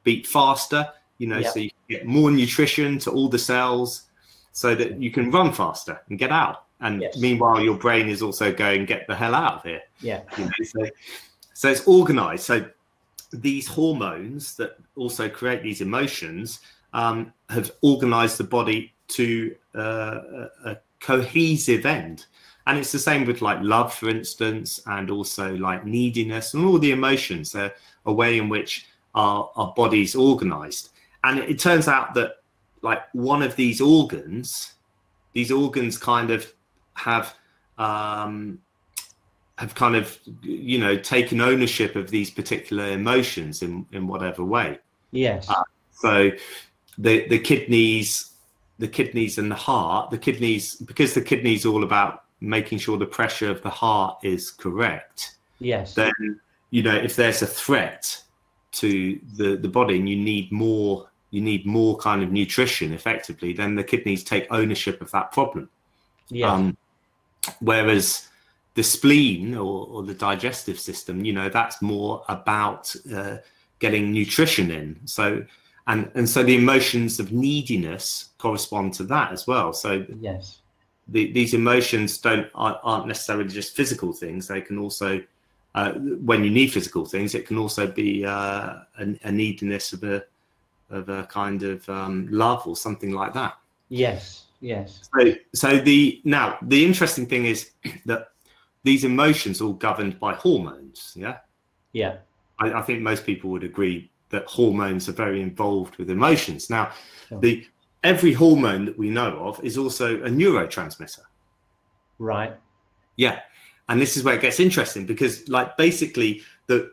beat faster, you know, so you get more nutrition to all the cells so that you can run faster and get out. And meanwhile, your brain is also going, get the hell out of here. Yeah. You know, so it's organized. So these hormones that also create these emotions have organized the body to a cohesive end. And it's the same with like love, for instance, and also like neediness, and all the emotions. They're a way in which our body's organized. And it turns out that like one of these organs kind of have kind of, you know, taken ownership of these particular emotions in whatever way. Yes. So the kidneys and the heart, because the kidneys all about making sure the pressure of the heart is correct. Yes. Then, you know, if there's a threat to the body and you need more kind of nutrition effectively, then the kidneys take ownership of that problem. Yeah. Whereas the spleen or the digestive system, you know, that's more about getting nutrition in. So and so the emotions of neediness correspond to that as well. So yes, these emotions aren't necessarily just physical things. They can also, when you need physical things, it can also be a neediness of a kind of love or something like that. Yes, yes. So the interesting thing is that these emotions are all governed by hormones. Yeah. Yeah. I think most people would agree that hormones are very involved with emotions. Now, sure. Every hormone that we know of is also a neurotransmitter. Right. Yeah. And this is where it gets interesting, because like basically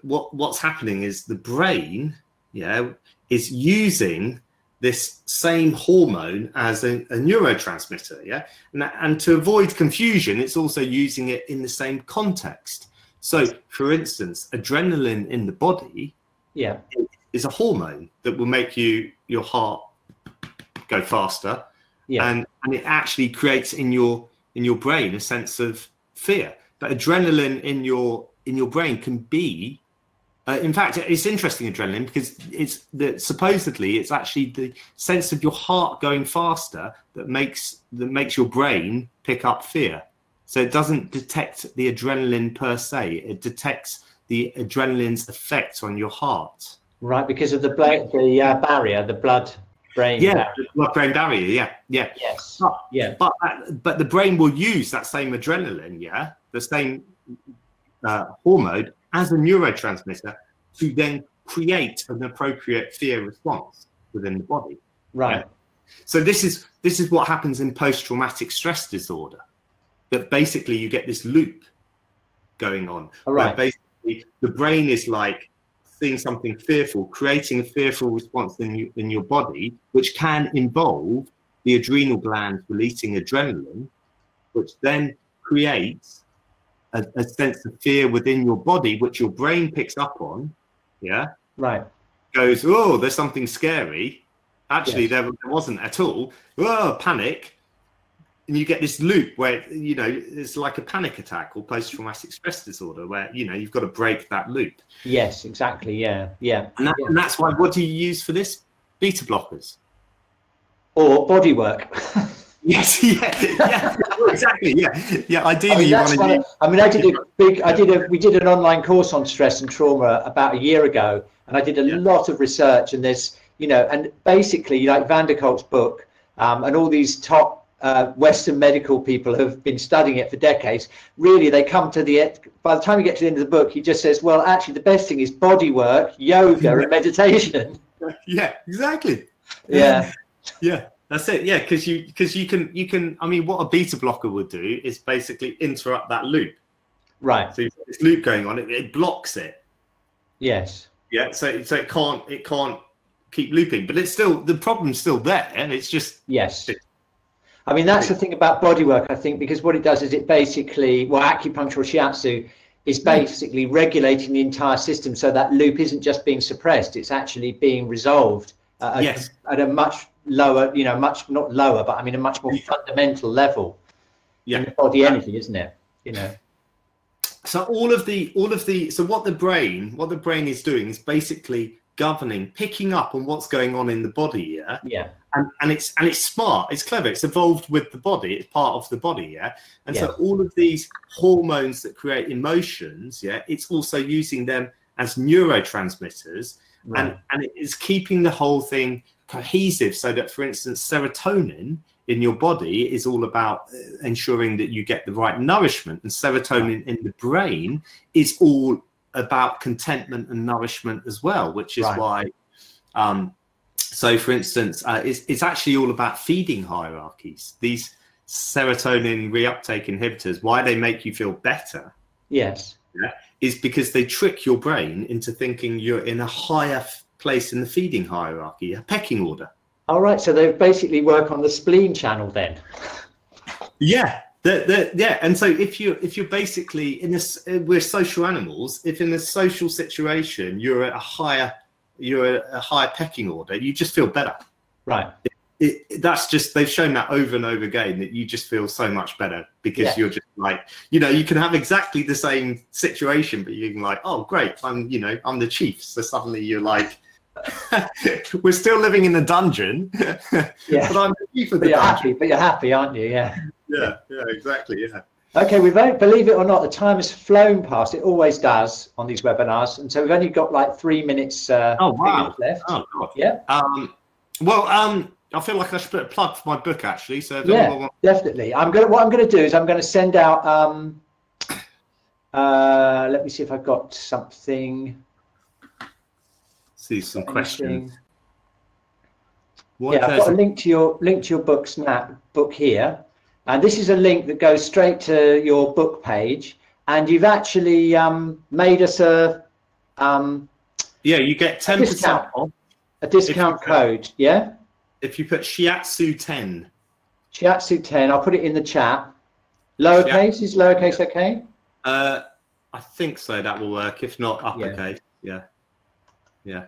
what's happening is the brain, is using this same hormone as a neurotransmitter. Yeah. And to avoid confusion, it's also using it in the same context. So for instance, adrenaline in the body is a hormone that will make your heart go faster. Yeah. And it actually creates in your brain a sense of fear. But adrenaline in your brain can be, in fact, it's interesting, adrenaline, because supposedly it's actually the sense of your heart going faster that makes your brain pick up fear. So it doesn't detect the adrenaline per se; it detects the adrenaline's effect on your heart. Right, because of the barrier, the blood-brain barrier. The blood-brain barrier. Yeah. Yes. But the brain will use that same adrenaline, the same hormone as a neurotransmitter to then create an appropriate fear response within the body. Right. Yeah? So this is what happens in post-traumatic stress disorder. That basically you get this loop going on. Right. Where basically the brain is like seeing something fearful, creating a fearful response in your body, which can involve the adrenal glands releasing adrenaline, which then creates a sense of fear within your body, which your brain picks up on. Yeah. Right. Goes, oh, there's something scary. Actually, there wasn't at all. Oh, panic. And you get this loop where, it's like a panic attack or post-traumatic stress disorder where, you've got to break that loop. Yes, exactly. Yeah. And that's why, what do you use for this? Beta blockers. or body work. Yes, yeah, exactly, yeah. Ideally, you want to use. I mean, we did an online course on stress and trauma about a year ago, and I did a lot of research. And there's, and basically, like Van der Kolk's book, and all these top Western medical people have been studying it for decades. Really, they come to by the time you get to the end of the book, he just says, well, actually, the best thing is body work, yoga, and meditation. Yeah, exactly. Yeah. That's it. Yeah, because you can. I mean, what a beta blocker would do is basically interrupt that loop. Right. So you've got this loop going on. It blocks it. Yes. Yeah. So it can't keep looping, but it's still, the problem's still there, and it's just. Yes. I mean, that's the thing about body work, I think, because what it does is it basically, acupuncture or shiatsu is basically regulating the entire system, so that loop isn't just being suppressed; it's actually being resolved at a much lower, not lower, but I mean a much more fundamental level in the body energy, isn't it? So all of the so what the brain is doing is basically governing, picking up on what's going on in the body, and it's smart, it's clever, it's evolved with the body, it's part of the body, so all of these hormones that create emotions, it's also using them as neurotransmitters, and it is keeping the whole thing cohesive, so that, for instance, serotonin in your body is all about ensuring that you get the right nourishment, and serotonin in the brain is all about contentment and nourishment as well, which is why so for instance it's actually all about feeding hierarchies. These serotonin reuptake inhibitors, why they make you feel better, is because they trick your brain into thinking you're in a higher place in the feeding hierarchy, a pecking order. All right, so they basically work on the spleen channel then. And so if you're basically in this, we're social animals. If in a social situation you're at a higher pecking order, you just feel better. Right. That's just, they've shown that over and over again, that you just feel so much better because you're just like, you can have exactly the same situation, but you can like, oh great, I'm the chief. So suddenly you're like, we're still living in the dungeon, but I'm the chief of the dungeon. But you're happy, aren't you? Yeah, exactly. Okay, believe it or not, the time has flown past. It always does on these webinars, and so we've only got like 3 minutes left. Oh God. Yeah. I feel like I should put a plug for my book, actually. So definitely. What I'm gonna do is I'm gonna send out. Let me see if I've got something. See some questions. I've got a link to your book here, and this is a link that goes straight to your book page. And you've actually made us a you get 10% off. A discount code, if you put shiatsu 10. Shiatsu 10. I'll put it in the chat. Lowercase is lowercase okay? I think so. That will work. If not, uppercase. Yeah.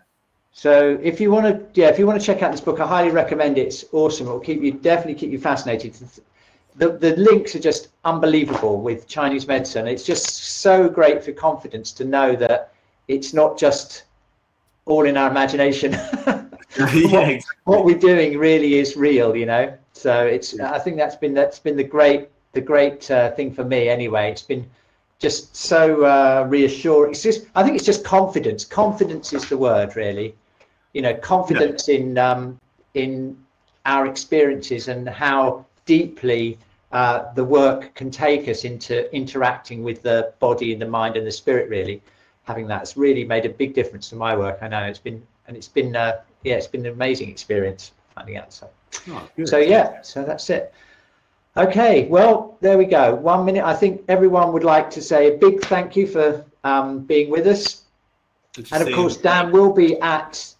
So if you want to check out this book, I highly recommend it. It's awesome. It will definitely keep you fascinated. The links are just unbelievable with Chinese medicine. It's just so great for confidence to know that it's not just all in our imagination. What we're doing really is real, So I think that's been the great thing for me anyway. It's been just so reassuring. I think it's just confidence. Confidence is the word, really. Confidence in our experiences and how deeply the work can take us into interacting with the body and the mind and the spirit. Really, having that's really made a big difference to my work. I know it's been an amazing experience finding out. So that's it. Okay, well, there we go. 1 minute. I think everyone would like to say a big thank you for being with us. And of course, Dan will be at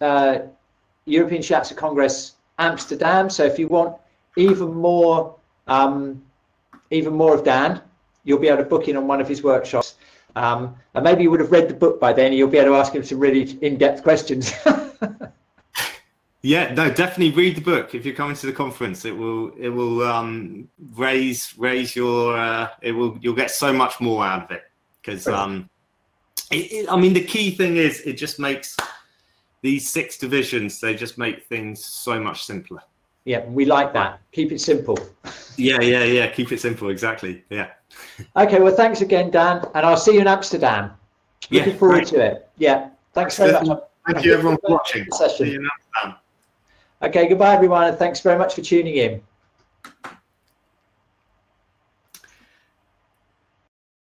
European Shiatsu Congress Amsterdam. So if you want even more of Dan, you'll be able to book in on one of his workshops. And maybe you would have read the book by then, and you'll be able to ask him some really in-depth questions. Yeah, no, definitely read the book. If you're coming to the conference, it will raise your you'll get so much more out of it, because I mean, the key thing is it just makes these 6 divisions, they just make things so much simpler. Yeah, we like that. Keep it simple. Yeah. Keep it simple. Exactly. Yeah. Okay. Well, thanks again, Dan, and I'll see you in Amsterdam. Looking forward to it. Yeah. Thanks very much. Thank you, everyone, for watching. Session. See you in Amsterdam. Okay. Goodbye, everyone, and thanks very much for tuning in.